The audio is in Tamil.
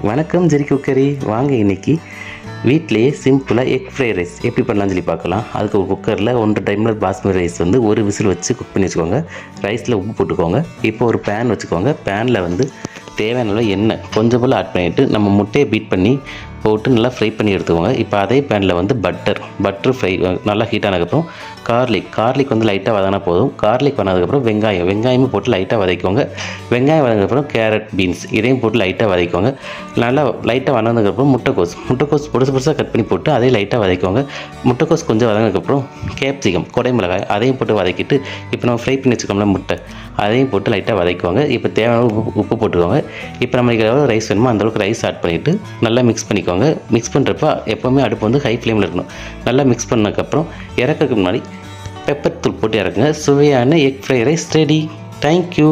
வணக்கம் ஜெரி குக்கரி. வாங்க இன்றைக்கி வீட்டிலையே சிம்பிளாக எக் ஃப்ரைட் ரைஸ் எப்படி பண்ணலாம்னு சொல்லி பார்க்கலாம். அதுக்கு ஒரு குக்கரில் 1 டம்ளர் பாஸ்மதி ரைஸ் வந்து ஒரு விசில் வச்சு குக் பண்ணி வச்சுக்கோங்க. ரைஸில் உப்பு போட்டுக்கோங்க. இப்போ ஒரு பேன் வச்சுக்கோங்க. பேனில் வந்து தேவையான எண்ணெய் கொஞ்சம் போல் ஆட் பண்ணிவிட்டு நம்ம முட்டையை பீட் பண்ணி போட்டு நல்லா ஃப்ரை பண்ணி எடுத்துக்கோங்க. இப்போ அதே பேனில் வந்து பட்டர் ஃப்ரை நல்லா ஹீட் ஆனதுக்கப்புறம் கார்லிக் வந்து லைட்டாக வதங்கினா போதும். கார்லிக் வதனதுக்கப்புறம் வெங்காயமும் போட்டு லைட்டாக வதக்கிக்கோங்க. வெங்காயம் வதங்கினதுக்கப்புறம் கேரட், பீன்ஸ் இதையும் போட்டு லைட்டாக வதக்கிக்கோங்க. நல்லா லைட்டாக வதங்கினதுக்கப்புறம் முட்டைக்கோஸ் பொடுசாக கட் பண்ணி போட்டு அதையும் லைட்டாக வதக்கிக்கோங்க. முட்டைக்கோஸ் கொஞ்சம் வதங்கினதுக்கப்புறம் கேப்சிகம், குடைமிளகாய் அதையும் போட்டு வதக்கிட்டு இப்போ நம்ம ஃப்ரை பண்ணி வச்சுக்கோம்ல முட்டை அதையும் போட்டு லைட்டாக வதக்கிக்கோங்க. இப்போ தேவையான உப்பு போட்டுக்கோங்க. இப்போ நம்மளுக்கு எவ்வளோ ரைஸ் வேணுமோ அந்தளவுக்கு ரைஸ் ஆட் பண்ணிவிட்டு நல்லா மிக்ஸ் பண்ணிக்கோங்க. மிக்ஸ் பண்ணுறப்ப எப்போவுமே அடுப்பு வந்து ஹை ஃப்ளேமில் இருக்கணும். நல்லா மிக்ஸ் பண்ணதுக்கப்புறம் இறக்கிறதுக்கு முன்னாடி பெப்பர் தூள் போட்டு இறக்குங்க. சுவையான egg fried rice ready. Thank you.